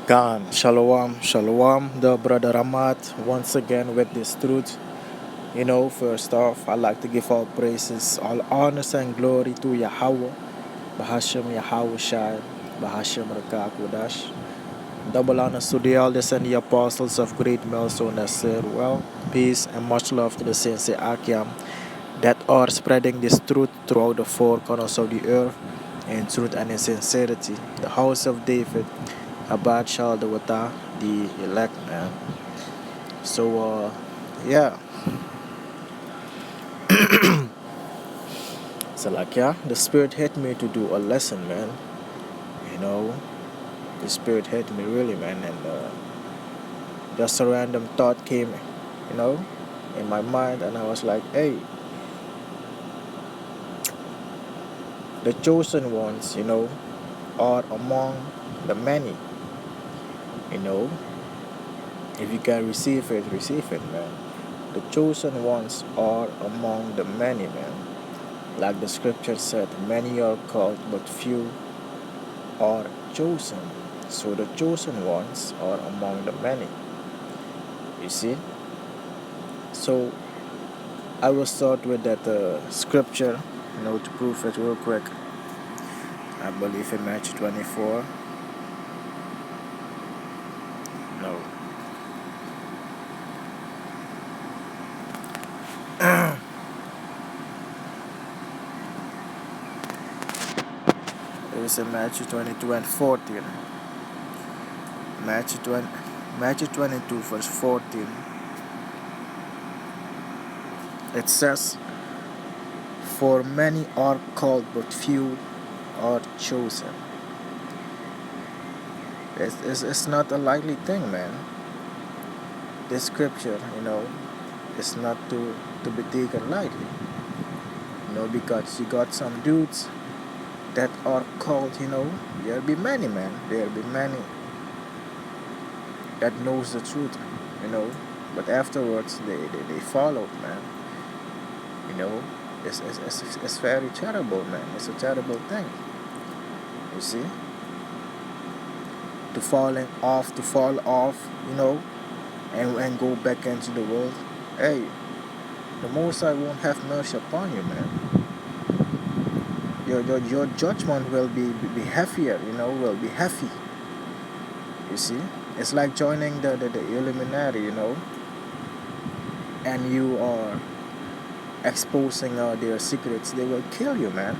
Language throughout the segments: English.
Gone. Shalom, shalom, the brother Ramat, once again with this truth. First off, I'd like to give all praises, all honors and glory to Yahweh, Bahashem Yahweh Shai, Bahashem Rakakudash. Double honors to the elders and the apostles of great milestone that said, well, peace and much love to the saints of Akyam that are spreading this truth throughout the four corners of the earth in truth and in sincerity. The house of David, Abad Shal the Wata, the elect man. So yeah. So the spirit hit me to do a lesson, man. You know, the spirit hit me really, man, and just a random thought came, you know, in my mind, and I was like, hey, the chosen ones, are among the many. You know, if you can receive it, man. The chosen ones are among the many, man. Like the scripture said, many are called, but few are chosen. So the chosen ones are among the many. You see? So I will start with that scripture, to prove it real quick. I believe in Matthew 24. No. It is in Matthew 22 and 14. Matthew 22 verse 14. It says, for many are called, but few are chosen. It's not a likely thing, man. This scripture, is not to be taken lightly. Because you got some dudes that are called, there'll be many, man. There'll be many that knows the truth, but afterwards they followed, man. It's very terrible, man. It's a terrible thing. You see? To fall off, and go back into the world. Hey, the Most High won't have mercy upon you, man. Your judgment will be heavier, will be heavy. You see? It's like joining the Illuminati, and you are exposing their secrets. They will kill you, man.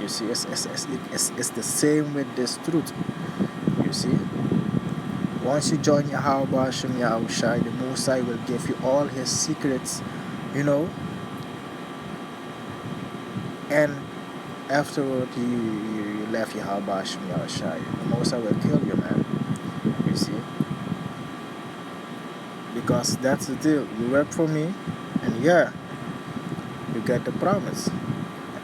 You see, it's the same with this truth. You see, once you join Yahweh Hashem Yahushai, the Most High will give you all His secrets, and afterward you left Yahweh Hashem Yahushai. The Most High will kill you, man. You see, because that's the deal. You work for me, and you get the promise.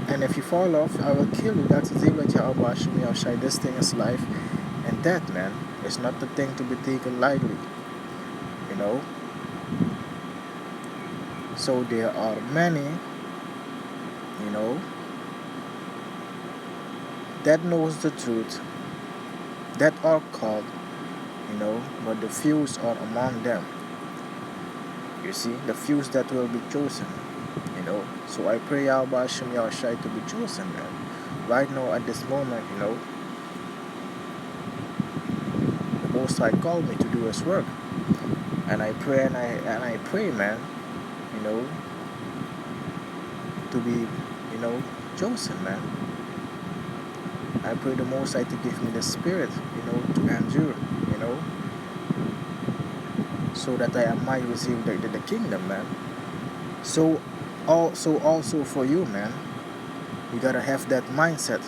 And if you fall off, I will kill you. That's the deal with Yahweh Hashem Yahushai. This thing is life and death, man. It's not the thing to be taken lightly, So there are many, that knows the truth, that are called, but the few are among them. You see, the few that will be chosen, So I pray Yahweh Hashem Yahushai to be chosen, man. Right now at this moment, the Most High called me to do His work, and I pray and I pray, man, to be, chosen, man. I pray the Most High to give me the spirit, to endure, so that I might receive the kingdom, man. So also for you, man, you gotta have that mindset,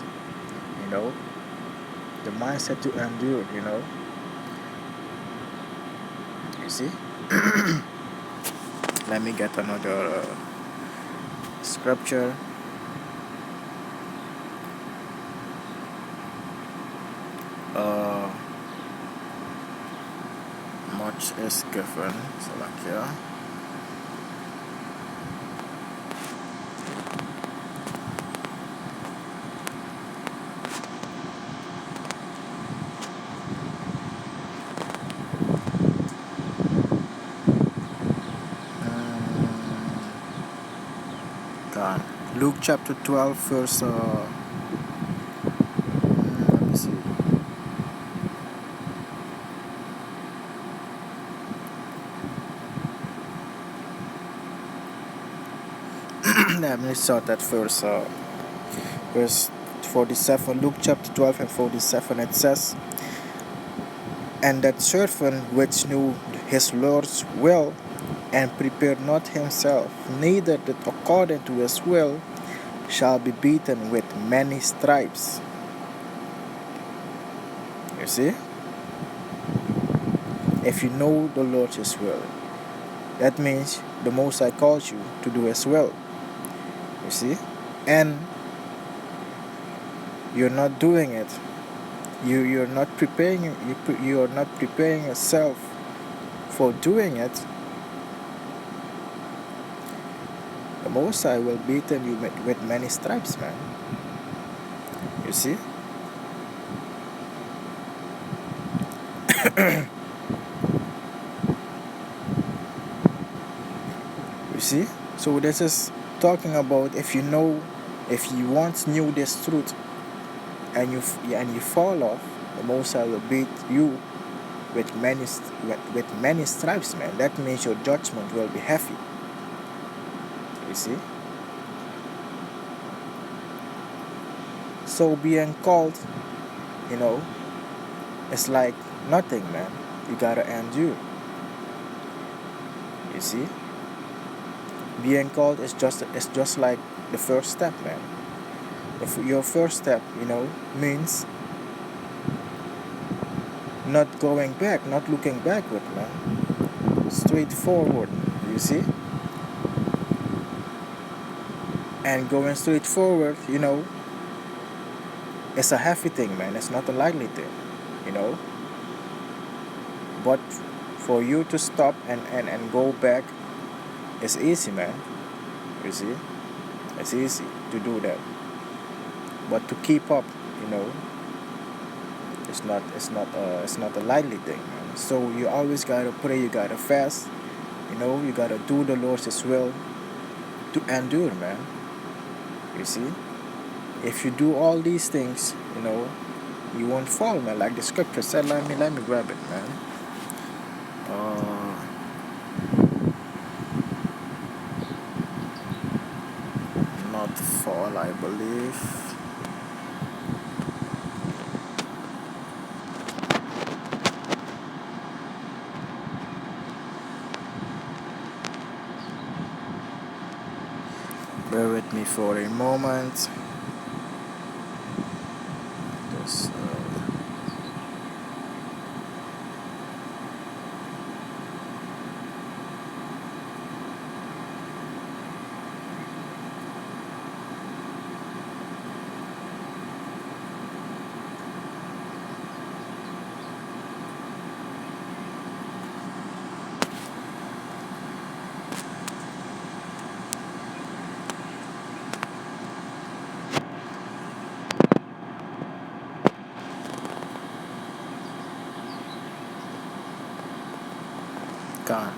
the mindset to endure, You see? Let me get another scripture. Much is given. So Luke chapter 12, verse. Let me see. Let me start that verse 47. Luke chapter 12 and 47. It says, "And that servant which knew his Lord's will, and prepared not himself, neither did according to his will, shall be beaten with many stripes." You see? If you know the Lord's will, that means the Most High calls you to do His will. You see? And you're not doing it. You're not preparing. You're not preparing yourself for doing it. The Most High will beaten you with many stripes, man. You see? You see? So this is talking about if you once knew this truth and you fall off, the Most High will beat you with many stripes, man. That means your judgment will be heavy. You see? So being called, it's like nothing, man. You gotta endure. You see? Being called is just like the first step, man. Your first step, means not going back, not looking backward, man. Straight forward, you see? And going straight forward, it's a heavy thing, man. It's not a lightly thing, But for you to stop and go back, it's easy, man. You see? It's easy to do that. But to keep up, it's not a lightly thing, man. So you always gotta pray, you gotta fast, you gotta do the Lord's will to endure, man. You see? If you do all these things, you won't fall, man. Like the scripture said. Let me grab it, man. Not fall, I believe. Bear with me for a moment. Just, God.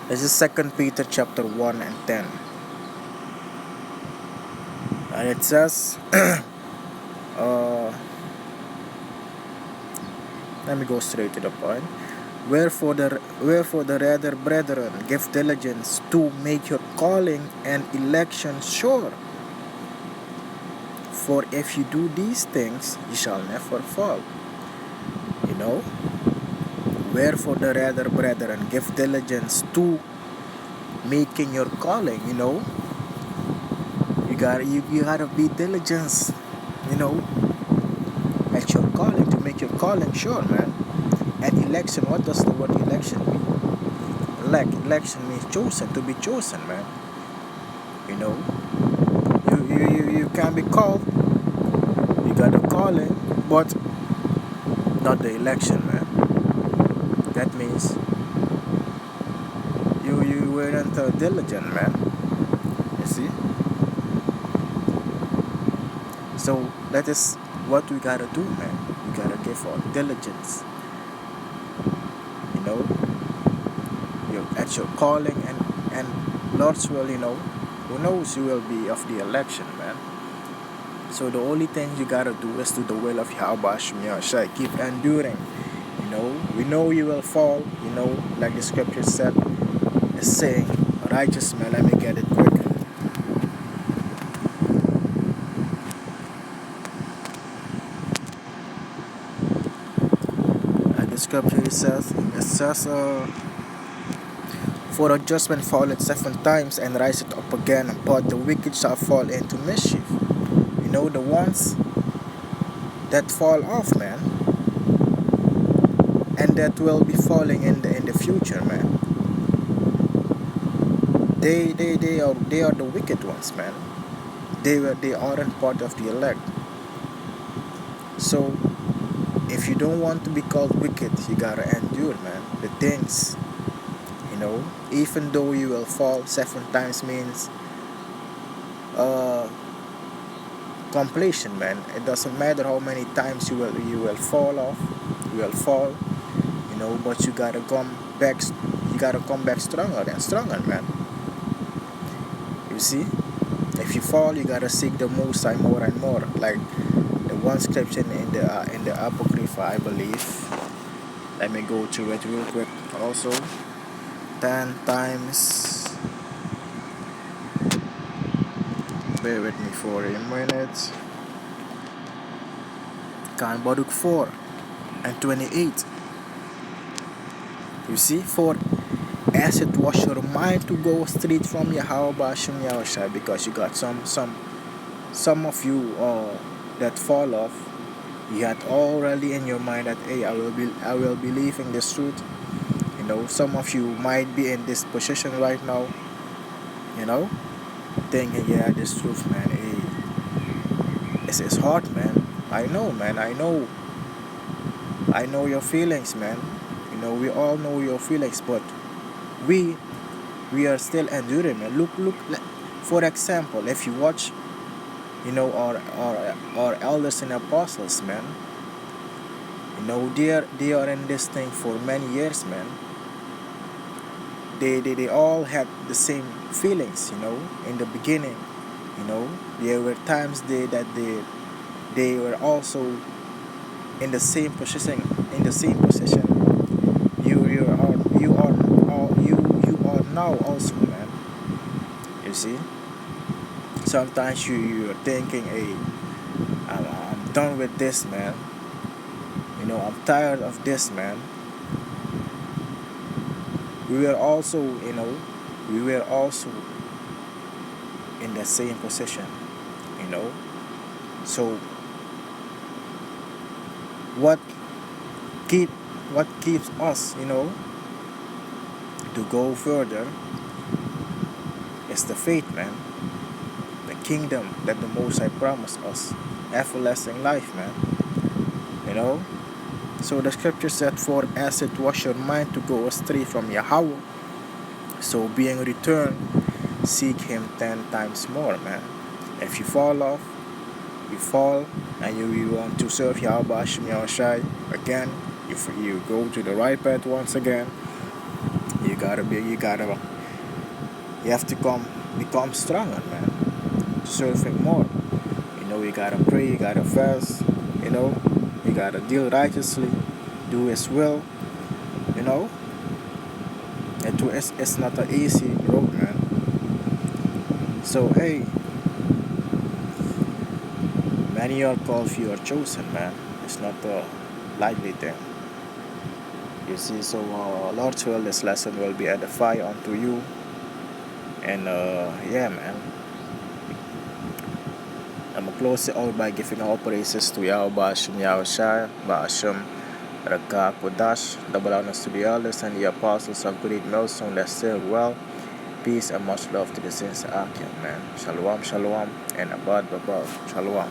This is 2 Peter chapter 1 and 10. And it says, let me go straight to the point. Wherefore the rather, brethren, give diligence to make your calling and election sure. For if you do these things, you shall never fall. Wherefore the rather, brethren, give diligence to making your calling. You gotta be diligent, at your calling, to make your calling sure, man. And election, what does the word election mean? Election means chosen, to be chosen, man. You can be called, you got a calling, but not the election, man. That means you weren't diligent, man. You see? So that is what we gotta do, man. We gotta give our diligence. You're at your calling and Lord's will, Who knows you will be of the election, man. So the only thing you gotta do is do the will of Yahweh Shai. Keep enduring. We know you will fall. Like the scripture said, it's saying, righteous man. Let me get it quick. And the scripture it says, for the judgment falleth 7 times and riseth up again, but the wicked shall fall into mischief. The ones that fall off, man, and that will be falling in the future, man. They are the wicked ones, man. They aren't part of the elect. So if you don't want to be called wicked, you gotta endure, man. The things, even though you will fall 7 times means completion, man. It doesn't matter how many times you will fall off, you will fall, but you gotta come back. You gotta come back stronger and stronger, man. You see, if you fall, you gotta seek the Most High more and more. Like the one scripture in the Apocrypha, I believe. Let me go to it real quick. Also, 10 times. Bear with me for a minute. Kan Baruch 4:28. You see, for as it was your mind to go straight from Yahweh Shai, because you got some of you that fall off. You had already in your mind that, hey, I will be leaving this truth. Some of you might be in this position right now. Thinking, yeah, this truth, man. Hey, it's hard, man. I know, man. I know your feelings, man. We all know your feelings, but we are still enduring, man. Look. For example, if you watch, our elders and apostles, man. They are in this thing for many years, man. They all had the same feelings, in the beginning. There were times they were also in the same position. You are now also, man. You see, sometimes you're thinking, hey, I'm done with this, man. I'm tired of this, man. We were also in the same position, So what keeps us, to go further is the faith, man. The kingdom that the Most High promised us, everlasting life, man. So the scripture said, for as it was your mind to go astray from Yahweh, so being returned, seek Him 10 times more, man. If you fall off, you fall, and you want to serve Yahweh Shai again, if you go to the right path once again, you have to become stronger, man. Serve Him more. You gotta pray, you gotta fast, you gotta deal righteously, do His will, It's not an easy road, man. So, hey, many are called, few are chosen, man. It's not a lightly thing. You see, so Lord's will, this lesson will be edify unto you. And yeah, man. I'm gonna close it out by giving all praises to Yahweh Shai, Ba'ashem, Raka Kodash, double honors to the elders and the apostles of great millstone that serve well. Peace and much love to the saints of Akim, man. Shalom, and abad, Shalom.